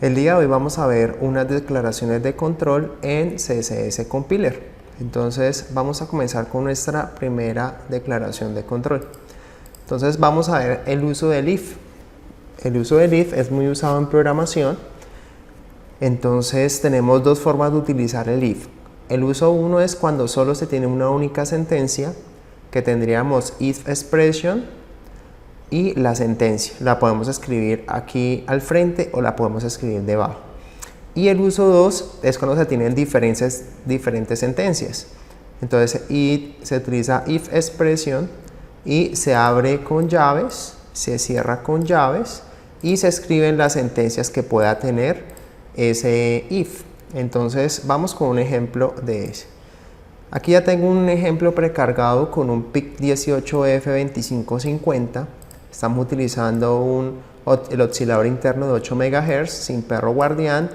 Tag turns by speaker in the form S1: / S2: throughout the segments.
S1: El día de hoy vamos a ver unas declaraciones de control en CSS Compiler. Entonces vamos a comenzar con nuestra primera declaración de control. Entonces vamos a ver el uso del if. El uso del if es muy usado en programación. Entonces tenemos dos formas de utilizar el if. El uso uno es cuando solo se tiene una única sentencia, que tendríamos if expression y la sentencia. La podemos escribir aquí al frente o la podemos escribir debajo. Y el uso 2 es cuando se tienen diferentes sentencias. Entonces se utiliza if expression y se abre con llaves, se cierra con llaves y se escriben las sentencias que pueda tener ese if. Entonces vamos con un ejemplo de ese. Aquí ya tengo un ejemplo precargado con un PIC 18F2550. Estamos utilizando el oscilador interno de 8 MHz sin perro guardián,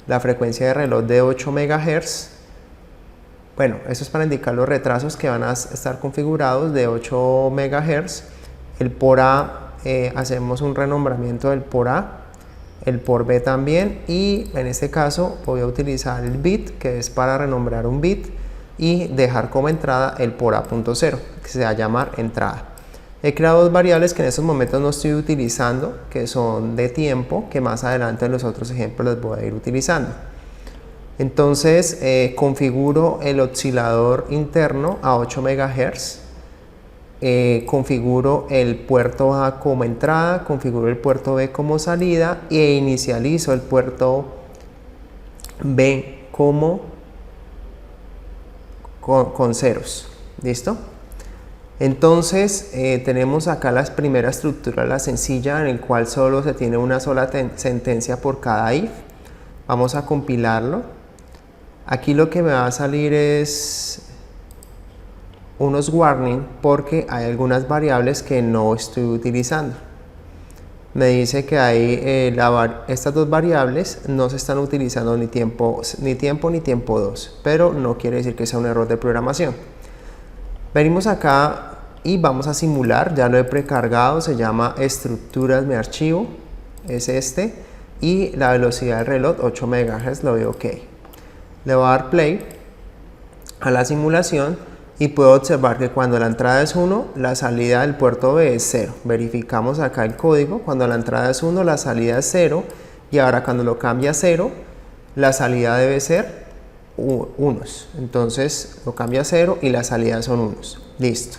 S1: la frecuencia de reloj de 8 MHz. Bueno, eso es para indicar los retrasos que van a estar configurados de 8 MHz. El por A, hacemos un renombramiento del por A, el por B también, y en este caso voy a utilizar el bit, que es para renombrar un bit, y dejar como entrada el por A.0, que se va a llamar entrada. He creado dos variables que en estos momentos no estoy utilizando, que son de tiempo, que más adelante en los otros ejemplos les voy a ir utilizando. Entonces configuro el oscilador interno a 8 MHz, configuro el puerto A como entrada, configuro el puerto B como salida e inicializo el puerto B como con ceros. ¿Listo? Entonces tenemos acá la primera estructura, la sencilla, en el cual solo se tiene una sola sentencia por cada if. Vamos a compilarlo. Aquí lo que me va a salir es unos warning porque hay algunas variables que no estoy utilizando. Me dice que hay estas dos variables no se están utilizando ni tiempo ni tiempo 2, pero no quiere decir que sea un error de programación. Venimos acá y vamos a simular, ya lo he precargado, se llama estructuras mi archivo, es este, y la velocidad del reloj 8 MHz, lo veo ok. Le voy a dar play a la simulación y puedo observar que cuando la entrada es 1, la salida del puerto B es 0. Verificamos acá el código, cuando la entrada es 1, la salida es 0, y ahora cuando lo cambia a 0, la salida debe ser unos. Entonces lo cambia a 0 y las salidas son unos. Listo.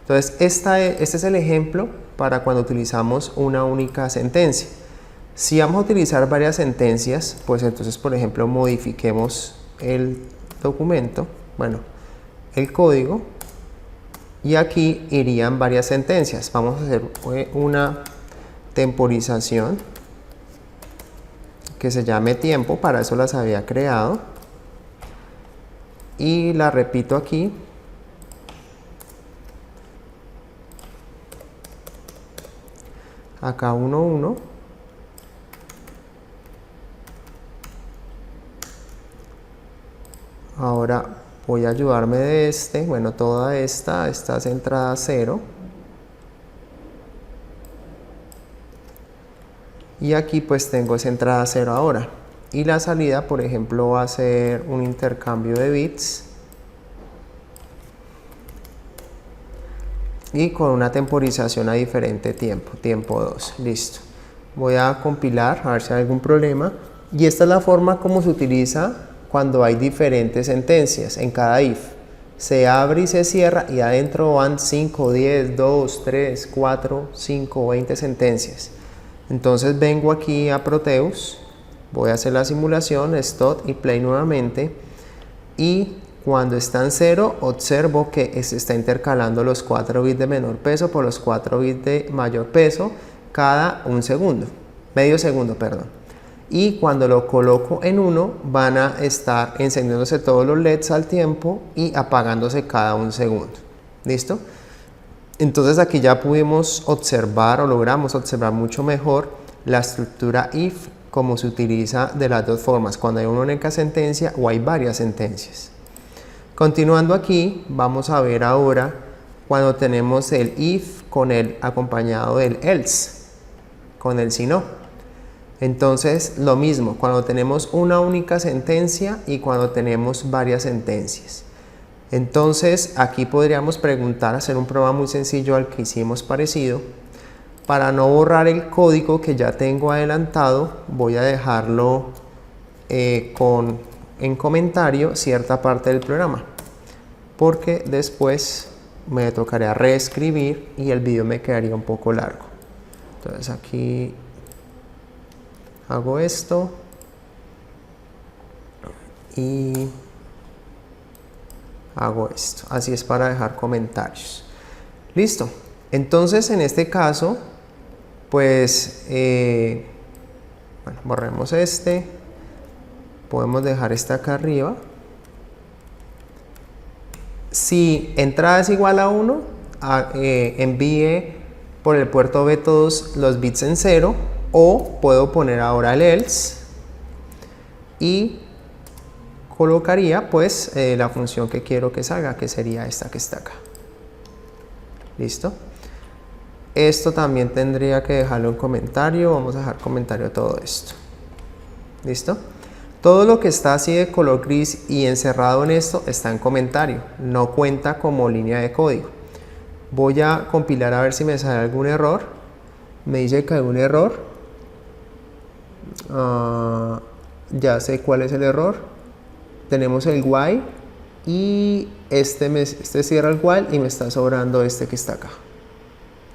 S1: Entonces este es el ejemplo para cuando utilizamos una única sentencia. Si vamos a utilizar varias sentencias, pues entonces por ejemplo modifiquemos el documento, bueno, el código, y aquí irían varias sentencias. Vamos a hacer una temporización que se llame tiempo, para eso las había creado, y la repito aquí. Acá 1, 1. Ahora voy a ayudarme de bueno, toda esta centrada a 0. Y aquí pues tengo esa entrada a 0 ahora. Y la salida, por ejemplo, va a ser un intercambio de bits. Y con una temporización a diferente tiempo 2. Listo. Voy a compilar a ver si hay algún problema. Y esta es la forma como se utiliza cuando hay diferentes sentencias en cada if. Se abre y se cierra y adentro van 5, 10, 2, 3, 4, 5, 20 sentencias. Entonces vengo aquí a Proteus, voy a hacer la simulación, stop y play nuevamente, y cuando está en 0 observo que se está intercalando los 4 bits de menor peso por los 4 bits de mayor peso cada medio segundo, perdón. Y cuando lo coloco en 1 van a estar encendiéndose todos los LEDs al tiempo y apagándose cada 1 segundo. ¿Listo? Entonces aquí ya pudimos observar o logramos observar mucho mejor la estructura if, como se utiliza de las dos formas, cuando hay una única sentencia o hay varias sentencias. Continuando aquí, vamos a ver ahora cuando tenemos el if con el acompañado del else, con el si no. Entonces, lo mismo, cuando tenemos una única sentencia y cuando tenemos varias sentencias. Entonces, aquí podríamos preguntar, hacer un programa muy sencillo al que hicimos parecido. Para no borrar el código que ya tengo adelantado, voy a dejarlo en comentario cierta parte del programa, porque después me tocaría reescribir y el video me quedaría un poco largo. Entonces aquí hago esto y hago esto. Así es para dejar comentarios. Listo. Entonces en este caso, pues, bueno, borremos este. Podemos dejar este acá arriba. Si entrada es igual a 1, envíe por el puerto B todos los bits en 0, o puedo poner ahora el else y colocaría pues la función que quiero que salga, que sería esta que está acá. ¿Listo? Esto también tendría que dejarlo en comentario. Vamos a dejar comentario todo esto. ¿Listo? Todo lo que está así de color gris y encerrado en esto está en comentario, no cuenta como línea de código. Voy a compilar a ver si me sale algún error. Me dice que hay un error. Ya sé cuál es el error. Tenemos el while y este cierra el while y me está sobrando este que está acá.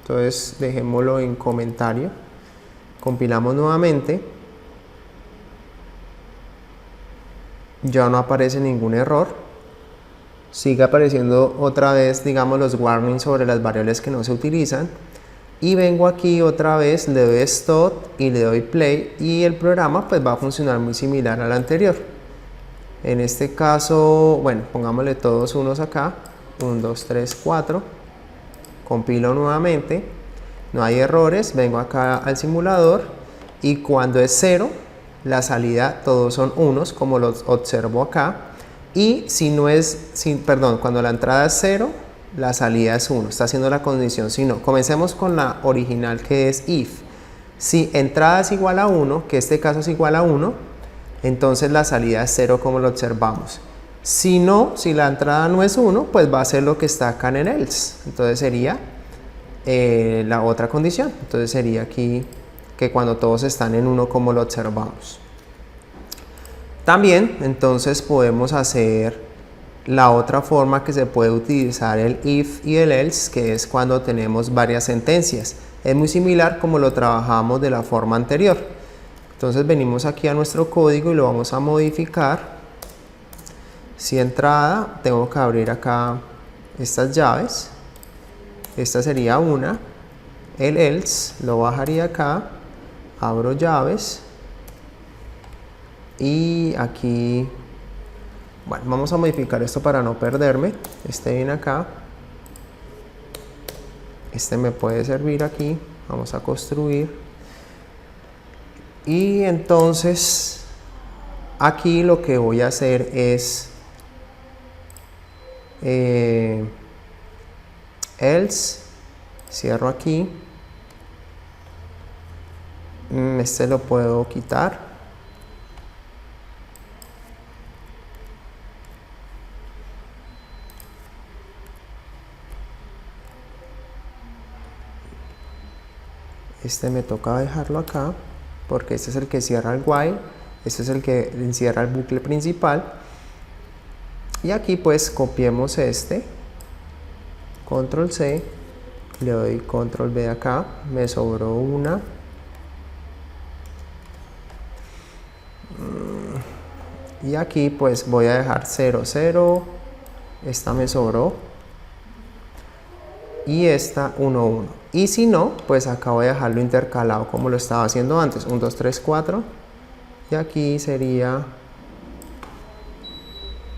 S1: Entonces dejémoslo en comentario. Compilamos nuevamente. Ya no aparece ningún error. Sigue apareciendo otra vez, digamos, los warnings sobre las variables que no se utilizan. Y vengo aquí otra vez, le doy stop y le doy play y el programa pues va a funcionar muy similar al anterior. En este caso, bueno, pongámosle todos unos acá. 1, 2, 3, 4. Compilo nuevamente. No hay errores. Vengo acá al simulador y cuando es 0, la salida todos son unos, como los observo acá. Y si no es, perdón, cuando la entrada es 0, la salida es 1. Está haciendo la condición si no. Comencemos con la original, que es if. Si entrada es igual a 1, que este caso es igual a 1, entonces la salida es 0 como lo observamos. Si no, si la entrada no es 1, pues va a ser lo que está acá en el else. Entonces sería la otra condición. Entonces sería aquí que cuando todos están en 1 como lo observamos. También entonces podemos hacer la otra forma que se puede utilizar el if y el else, que es cuando tenemos varias sentencias. Es muy similar como lo trabajamos de la forma anterior. Entonces venimos aquí a nuestro código y lo vamos a modificar. Si entrada, tengo que abrir acá estas llaves. Esta sería una. El else lo bajaría acá. Abro llaves. Y aquí, bueno, vamos a modificar esto para no perderme. Este viene acá. Este me puede servir aquí. Vamos a construir. Y entonces, aquí lo que voy a hacer es else, cierro aquí, este lo puedo quitar, este me toca dejarlo acá porque este es el que cierra el while, este es el que encierra el bucle principal. Y aquí pues copiemos este, control C, le doy control V acá, me sobró una. Y aquí pues voy a dejar 0, 0, esta me sobró. Y esta 1, 1. Y si no, pues acá voy a dejarlo intercalado como lo estaba haciendo antes. 1, 2, 3, 4. Y aquí sería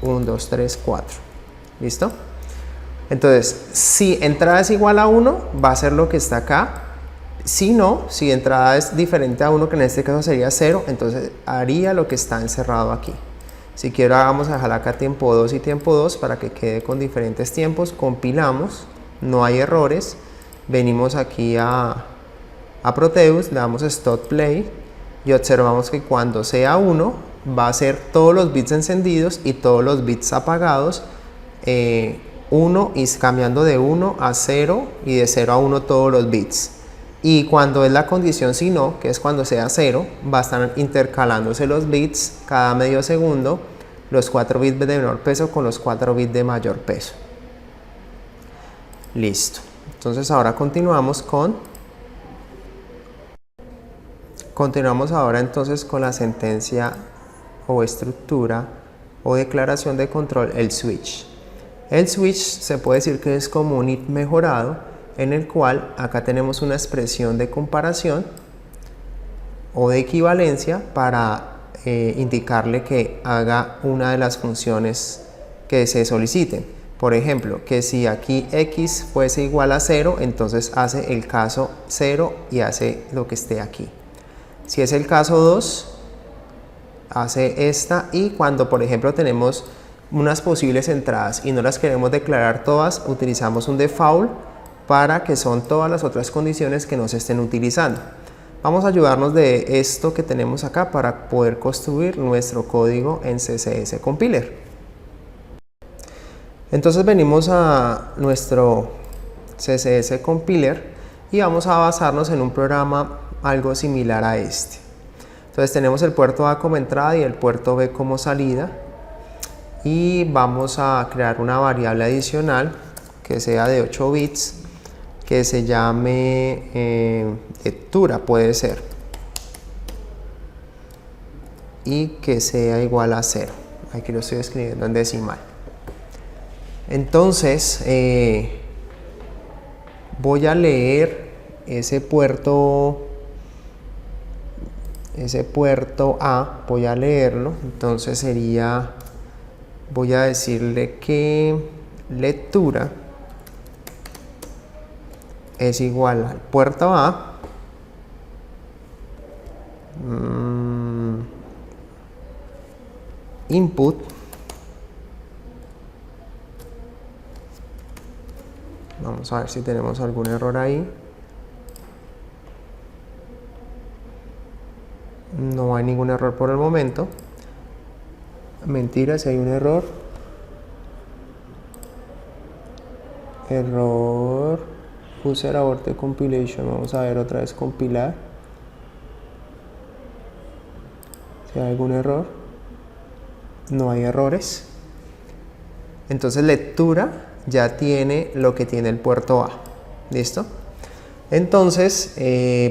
S1: 1, 2, 3, 4. ¿Listo? Entonces, si entrada es igual a 1, va a ser lo que está acá. Si no, si entrada es diferente a 1, que en este caso sería 0, entonces haría lo que está encerrado aquí. Si quiero, vamos a dejar acá tiempo 2 y tiempo 2 para que quede con diferentes tiempos. Compilamos, no hay errores. Venimos aquí a Proteus, le damos Stop Play y observamos que cuando sea 1 va a ser todos los bits encendidos y todos los bits apagados, 1 y cambiando de 1 a 0 y de 0 a 1 todos los bits. Y cuando es la condición si no, que es cuando sea 0, va a estar intercalándose los bits cada medio segundo, los 4 bits de menor peso con los 4 bits de mayor peso. Listo. Entonces ahora continuamos ahora entonces con la sentencia o estructura o declaración de control, el switch. El switch se puede decir que es como un if mejorado, en el cual acá tenemos una expresión de comparación o de equivalencia para indicarle que haga una de las funciones que se soliciten. Por ejemplo, que si aquí x fuese igual a 0, entonces hace el caso 0 y hace lo que esté aquí. Si es el caso 2, hace esta, y cuando por ejemplo tenemos unas posibles entradas y no las queremos declarar todas, utilizamos un default para que son todas las otras condiciones que no se estén utilizando. Vamos a ayudarnos de esto que tenemos acá para poder construir nuestro código en CSS Compiler. Entonces venimos a nuestro CSS Compiler y vamos a basarnos en un programa algo similar a este. Entonces tenemos el puerto A como entrada y el puerto B como salida, y vamos a crear una variable adicional que sea de 8 bits que se llame lectura, puede ser, y que sea igual a 0. Aquí lo estoy escribiendo en decimal. Entonces voy a leer ese puerto A, voy a leerlo. Entonces sería, voy a decirle que lectura es igual al puerto A input Vamos a ver si tenemos algún error ahí. No hay ningún error por el momento. Mentira, si hay un error. Error user aborted compilation. Vamos a ver otra vez compilar. Si hay algún error. No hay errores. Entonces lectura ya tiene lo que tiene el puerto A. ¿Listo? Entonces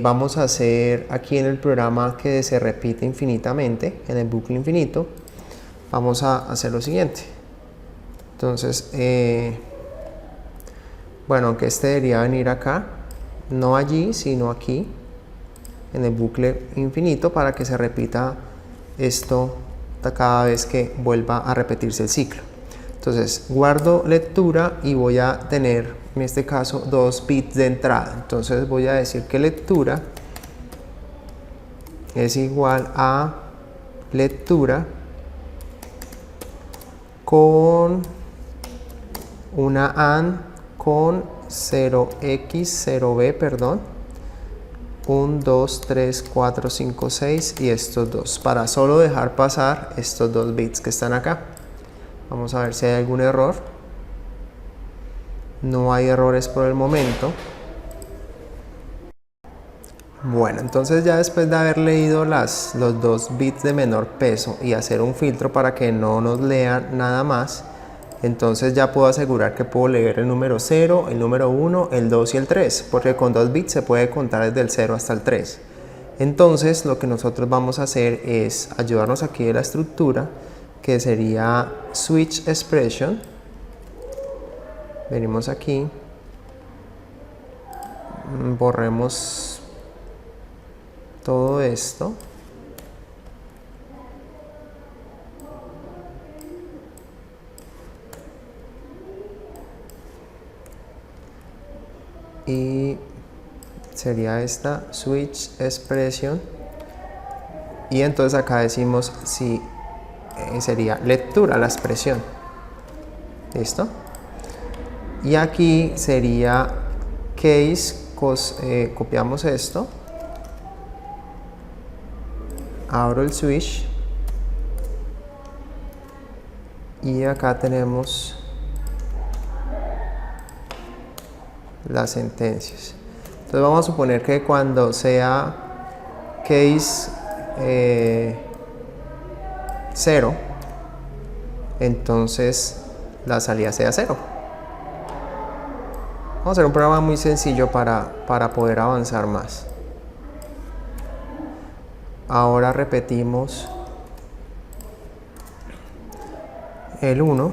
S1: vamos a hacer aquí en el programa que se repite infinitamente, en el bucle infinito, vamos a hacer lo siguiente. Entonces, bueno, aunque este debería venir acá, no allí, sino aquí, en el bucle infinito, para que se repita esto cada vez que vuelva a repetirse el ciclo. Entonces guardo lectura y voy a tener en este caso 2 bits de entrada. Entonces voy a decir que lectura es igual a lectura con una AND con 0x0b, perdón, 1, 2, 3, 4, 5, 6 y estos dos, para solo dejar pasar estos 2 bits que están acá. Vamos a ver si hay algún error. No hay errores por el momento. Bueno, entonces ya después de haber leído los 2 bits de menor peso y hacer un filtro para que no nos lean nada más, entonces ya puedo asegurar que puedo leer el número 0, el número 1, el 2 y el 3, porque con 2 bits se puede contar desde el 0 hasta el 3. Entonces lo que nosotros vamos a hacer es ayudarnos aquí de la estructura, que sería switch expression. Venimos aquí, borremos todo esto y sería esta switch expression, y entonces acá decimos si sería lectura la expresión. ¿Listo? Y aquí sería case, copiamos esto abro el switch y acá tenemos las sentencias. Entonces vamos a suponer que cuando sea case 0, entonces la salida sea 0. Vamos a hacer un programa muy sencillo para poder avanzar más. Ahora repetimos el 1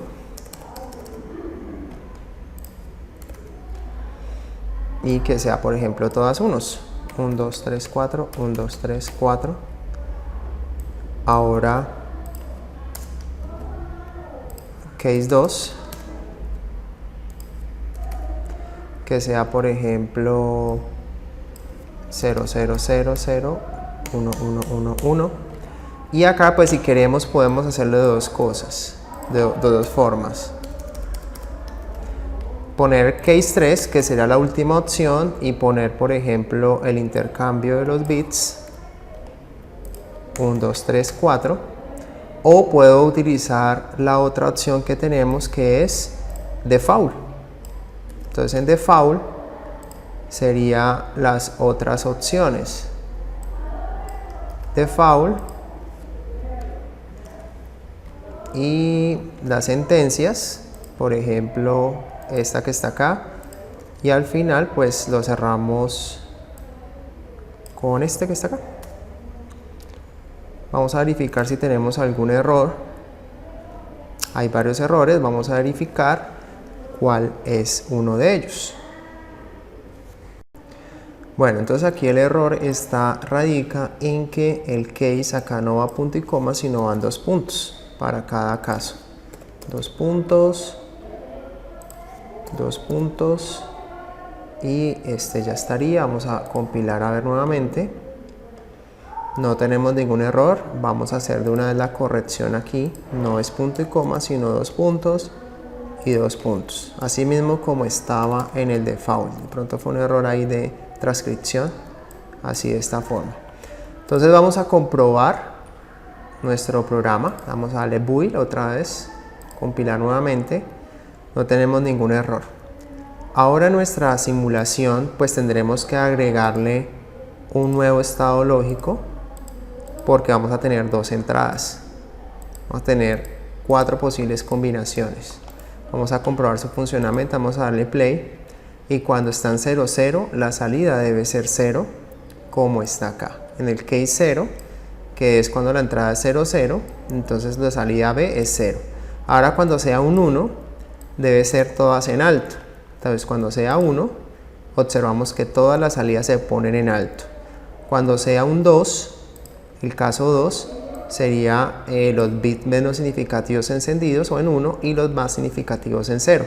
S1: y que sea, por ejemplo, todas unos. 1, 2, 3, 4, 1, 2, 3, 4. Ahora case 2, que sea, por ejemplo, 0, 0, 0, 0, 1, 1, 1, 1. Y acá, pues si queremos, podemos hacerlo de dos cosas, de dos formas. Poner case 3, que será la última opción, y poner, por ejemplo, el intercambio de los bits 1, 2, 3, 4. O puedo utilizar la otra opción que tenemos, que es default. Entonces en default serían las otras opciones. Default y las sentencias, por ejemplo esta que está acá, y al final pues lo cerramos con este que está acá. Vamos a verificar si tenemos algún error. Hay varios errores, vamos a verificar cuál es uno de ellos. Bueno, entonces aquí el error radica en que el case acá no va punto y coma, sino van 2 puntos para cada caso. 2 puntos, 2 puntos, y este ya estaría. Vamos a compilar a ver nuevamente. No tenemos ningún error. Vamos a hacer de una vez la corrección aquí. No es punto y coma, sino 2 puntos y 2 puntos. Así mismo como estaba en el default. De pronto fue un error ahí de transcripción. Así de esta forma. Entonces vamos a comprobar nuestro programa. Vamos a darle build otra vez. Compilar nuevamente. No tenemos ningún error. Ahora en nuestra simulación pues tendremos que agregarle un nuevo estado lógico, porque vamos a tener 2 entradas. Vamos a tener 4 posibles combinaciones. Vamos a comprobar su funcionamiento. Vamos a darle play, y cuando está en 0, 0, la salida debe ser 0, como está acá. En el case 0, que es cuando la entrada es 0, 0, entonces la salida B es 0. Ahora cuando sea un 1, debe ser todas en alto. Entonces cuando sea 1, observamos que todas las salidas se ponen en alto. Cuando sea un 2, el caso 2, sería los bits menos significativos encendidos o en 1 y los más significativos en 0.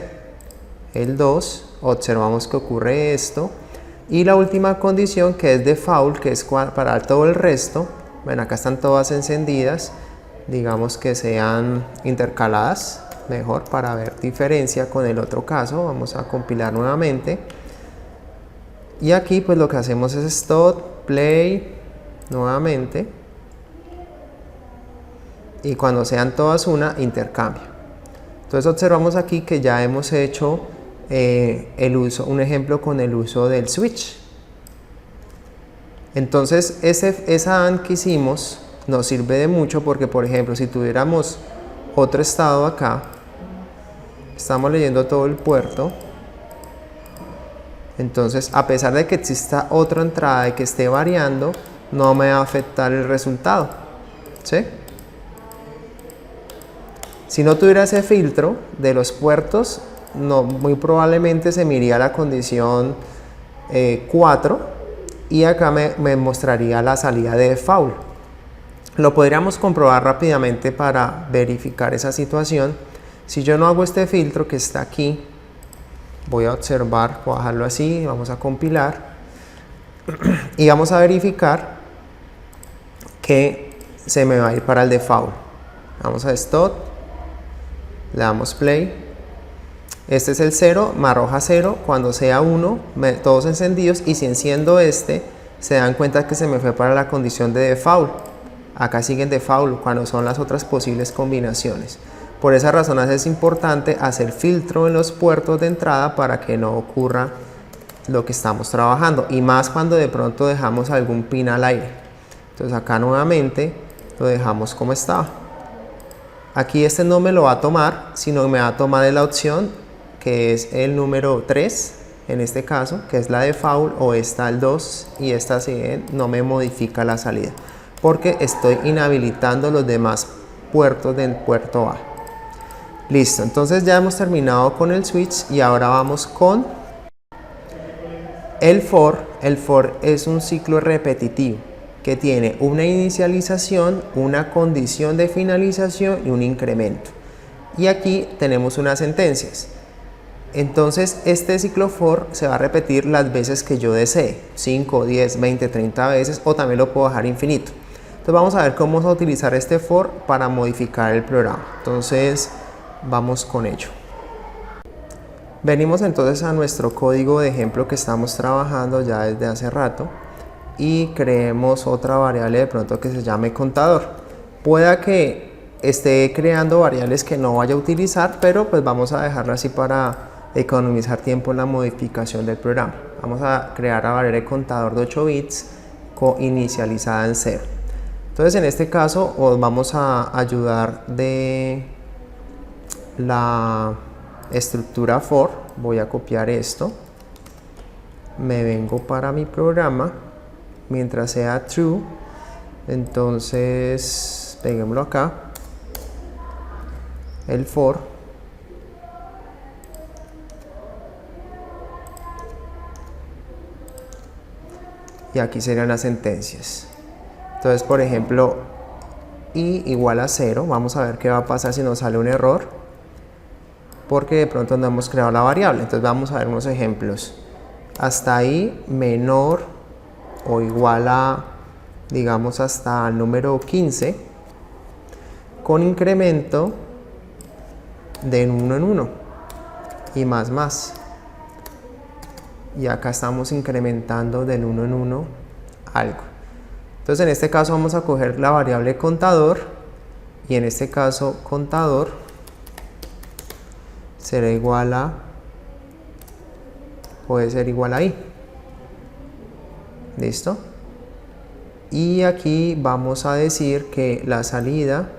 S1: El 2, observamos que ocurre esto. Y la última condición, que es default, que es para todo el resto. Bueno, acá están todas encendidas. Digamos que sean intercaladas, mejor para ver diferencia con el otro caso. Vamos a compilar nuevamente. Y aquí pues lo que hacemos es stop, play, nuevamente. Y cuando sean todas una, intercambio. Entonces observamos aquí que ya hemos hecho un ejemplo con el uso del switch. Entonces esa AND que hicimos nos sirve de mucho, porque por ejemplo si tuviéramos otro estado acá, estamos leyendo todo el puerto, entonces a pesar de que exista otra entrada y que esté variando, no me va a afectar el resultado, ¿sí? Si no tuviera ese filtro de los puertos, muy probablemente se me iría la condición 4 y acá me mostraría la salida de default. Lo podríamos comprobar rápidamente para verificar esa situación. Si yo no hago este filtro que está aquí, voy a observar, voy a dejarlo así, vamos a compilar y vamos a verificar que se me va a ir para el default. Vamos a stop, le damos play. Este es el 0, me arroja 0. Cuando sea 1, todos encendidos, y si enciendo este, se dan cuenta que se me fue para la condición de default. Acá siguen default cuando son las otras posibles combinaciones. Por esa razón es importante hacer filtro en los puertos de entrada para que no ocurra lo que estamos trabajando, y más cuando de pronto dejamos algún pin al aire. Entonces acá nuevamente lo dejamos como estaba. Aquí este no me lo va a tomar, sino me va a tomar la opción que es el número 3 en este caso, que es la default, o está el 2 y esta no me modifica la salida porque estoy inhabilitando los demás puertos del puerto A. Listo, entonces ya hemos terminado con el switch y ahora vamos con el for. El for es un ciclo repetitivo que tiene una inicialización, una condición de finalización y un incremento. Y aquí tenemos unas sentencias. Entonces este ciclo for se va a repetir las veces que yo desee, 5, 10, 20, 30 veces, o también lo puedo dejar infinito. Entonces vamos a ver cómo vamos a utilizar este for para modificar el programa. Entonces vamos con ello. Venimos entonces a nuestro código de ejemplo que estamos trabajando ya desde hace rato y creemos otra variable de pronto que se llame contador. Pueda que esté creando variables que no vaya a utilizar, pero pues vamos a dejarlo así para economizar tiempo en la modificación del programa. Vamos a crear la variable de contador de 8 bits inicializada en 0. Entonces en este caso os vamos a ayudar de la estructura for. Voy a copiar esto, me vengo para mi programa, mientras sea true, entonces peguémoslo acá, el for, y aquí serían las sentencias. Entonces, por ejemplo, i igual a 0, vamos a ver qué va a pasar si nos sale un error, porque de pronto no hemos creado la variable. Entonces vamos a ver unos ejemplos. Hasta ahí menor o igual a, digamos, hasta el número 15, con incremento de 1 en 1 y más. Y acá estamos incrementando del 1 en 1 algo. Entonces en este caso vamos a coger la variable contador, y en este caso contador será igual a, puede ser igual a i. ¿Listo? Y aquí vamos a decir que la salida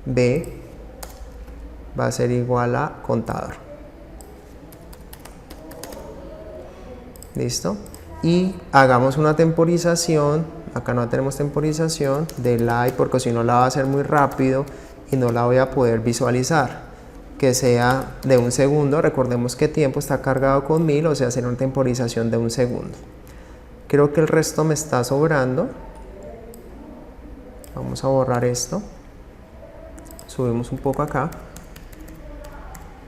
S1: b va a ser igual a contador. ¿Listo? Y hagamos una temporización. Acá no tenemos temporización de la i porque si no la va a hacer muy rápido y no la voy a poder visualizar. Que sea de 1 segundo. Recordemos que tiempo está cargado con 1000, o sea, será una temporización de 1 segundo. Creo que el resto me está sobrando. Vamos a borrar esto. Subimos un poco acá.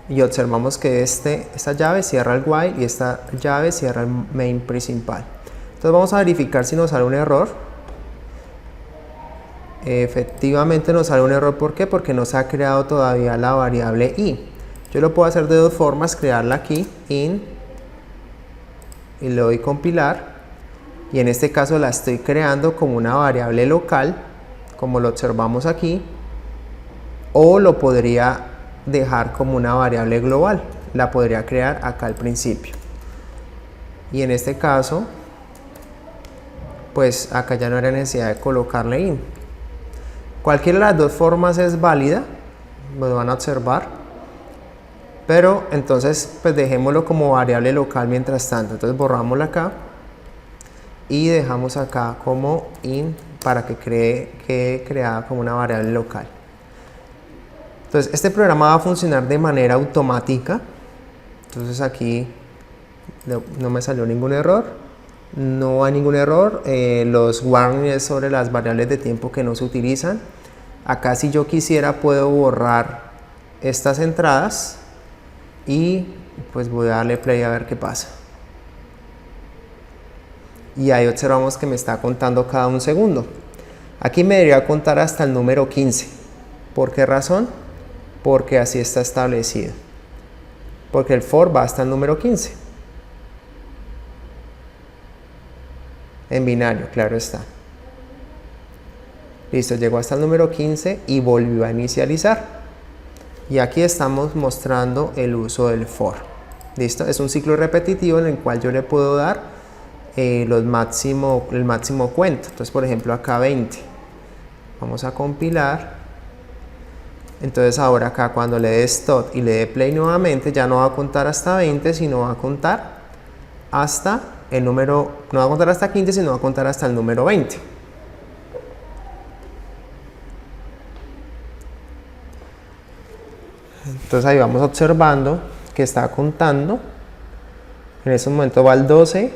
S1: Y observamos que esta llave cierra el while y esta llave cierra el main principal. Entonces vamos a verificar si nos sale un error. Efectivamente nos sale un error. ¿Por qué? Porque no se ha creado todavía la variable i. Yo lo puedo hacer de dos formas: crearla aquí, in, y le doy compilar, y en este caso la estoy creando como una variable local, como lo observamos aquí, o lo podría dejar como una variable global, la podría crear acá al principio, y en este caso pues acá ya no era necesidad de colocarle in. Cualquiera de las dos formas es válida, lo van a observar, pero entonces pues dejémoslo como variable local mientras tanto. Entonces borramos acá y dejamos acá como in para que quede creada como una variable local. Entonces este programa va a funcionar de manera automática. Entonces aquí no me salió ningún error, no hay ningún error. Los warnings sobre las variables de tiempo que no se utilizan. Acá si yo quisiera puedo borrar estas entradas y pues voy a darle play a ver qué pasa. Y ahí observamos que me está contando cada 1 segundo. Aquí me debería contar hasta el número 15. ¿Por qué razón? Porque así está establecido. Porque el for va hasta el número 15. En binario, claro está. Listo, llegó hasta el número 15 y volvió a inicializar. Y aquí estamos mostrando el uso del for. Listo, es un ciclo repetitivo en el cual yo le puedo dar el máximo cuento. Entonces, por ejemplo, acá 20. Vamos a compilar. Entonces ahora acá cuando le dé stop y le dé play nuevamente, ya no va a contar hasta 20, sino va a contar hasta el número, no va a contar hasta 15, sino va a contar hasta el número 20. Entonces ahí vamos observando que está contando. En ese momento va el 12,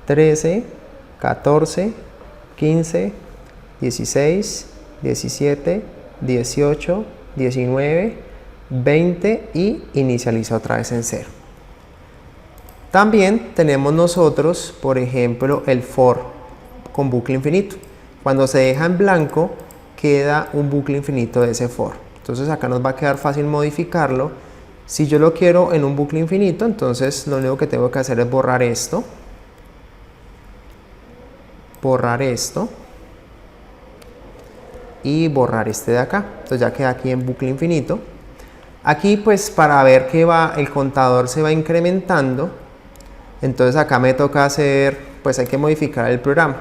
S1: 13, 14, 15, 16, 17, 18, 19, 20 y inicializa otra vez en 0. También tenemos nosotros, por ejemplo, el for con bucle infinito. Cuando se deja en blanco, queda un bucle infinito de ese for. Entonces acá nos va a quedar fácil modificarlo. Si yo lo quiero en un bucle infinito, entonces lo único que tengo que hacer es borrar esto y borrar este de acá. Entonces ya queda aquí en bucle infinito. Aquí pues para ver que el contador se va incrementando, entonces acá me toca hacer, pues hay que modificar el programa.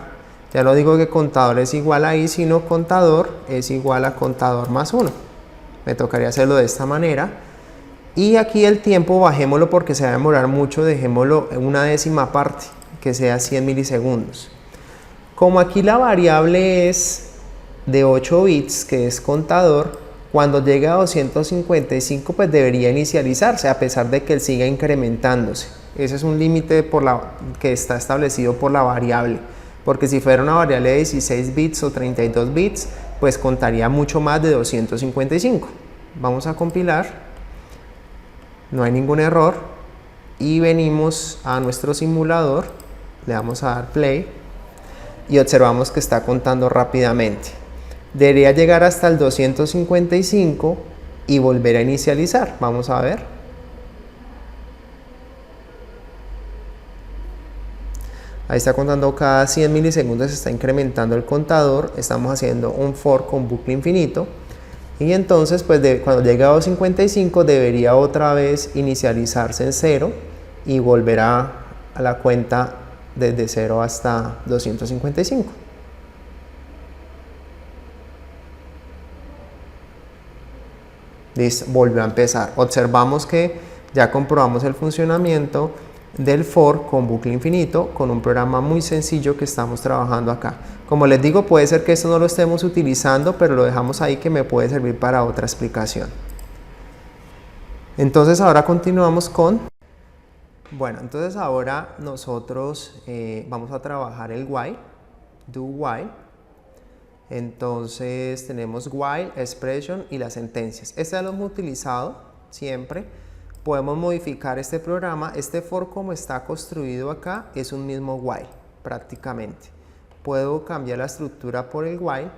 S1: Ya no digo que contador es igual a i, sino contador es igual a contador más 1. Me tocaría hacerlo de esta manera. Y aquí el tiempo bajémoslo porque se va a demorar mucho, dejémoslo en una décima parte, que sea 100 milisegundos. Como aquí la variable es de 8 bits, que es contador, cuando llegue a 255 pues debería inicializarse, a pesar de que él siga incrementándose. Ese es un límite que está establecido por la variable, porque si fuera una variable de 16 bits o 32 bits, pues contaría mucho más de 255. Vamos a compilar, no hay ningún error, y venimos a nuestro simulador, le damos a dar play, y observamos que está contando rápidamente. Debería llegar hasta el 255 y volver a inicializar. Vamos a ver. Ahí está contando cada 100 milisegundos, se está incrementando el contador. Estamos haciendo un for con bucle infinito. Y entonces, pues cuando llegue a 255, debería otra vez inicializarse en 0 y volver a la cuenta desde 0 hasta 255. Listo, volvió a empezar. Observamos que ya comprobamos el funcionamiento del for con bucle infinito con un programa muy sencillo que estamos trabajando acá. Como les digo, puede ser que esto no lo estemos utilizando, pero lo dejamos ahí que me puede servir para otra explicación. Entonces ahora continuamos con... Bueno, entonces ahora nosotros vamos a trabajar el while, do while. Entonces tenemos while, expression y las sentencias. Este lo hemos utilizado siempre. Podemos modificar este programa. Este for como está construido acá es un mismo while prácticamente. Puedo cambiar la estructura por el while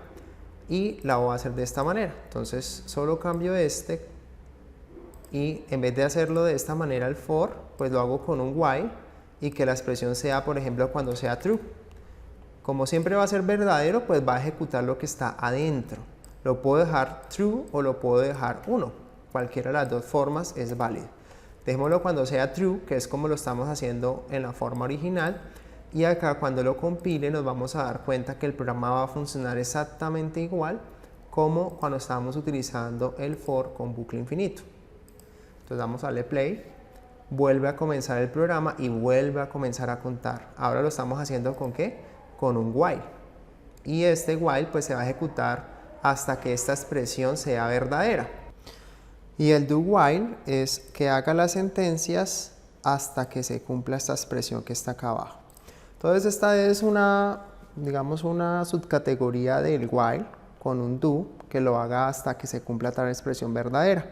S1: y la voy a hacer de esta manera. Entonces solo cambio este y en vez de hacerlo de esta manera el for, pues lo hago con un while y que la expresión sea, por ejemplo, cuando sea true. Como siempre va a ser verdadero, pues va a ejecutar lo que está adentro. Lo puedo dejar true o lo puedo dejar 1. Cualquiera de las dos formas es válido. Dejémoslo cuando sea true, que es como lo estamos haciendo en la forma original. Y acá cuando lo compile nos vamos a dar cuenta que el programa va a funcionar exactamente igual como cuando estábamos utilizando el for con bucle infinito. Entonces vamos a darle play, vuelve a comenzar el programa y vuelve a comenzar a contar. Ahora lo estamos haciendo ¿con qué? Con un while. Y este while pues se va a ejecutar hasta que esta expresión sea verdadera. Y el do while es que haga las sentencias hasta que se cumpla esta expresión que está acá abajo. Entonces esta es una, digamos, una subcategoría del while con un do que lo haga hasta que se cumpla tal expresión verdadera.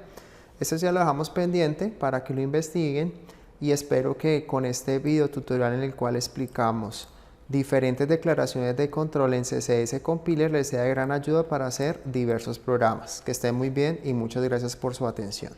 S1: Esto ya lo dejamos pendiente para que lo investiguen y espero que con este video tutorial en el cual explicamos diferentes declaraciones de control en CSS Compiler les sea de gran ayuda para hacer diversos programas. Que estén muy bien y muchas gracias por su atención.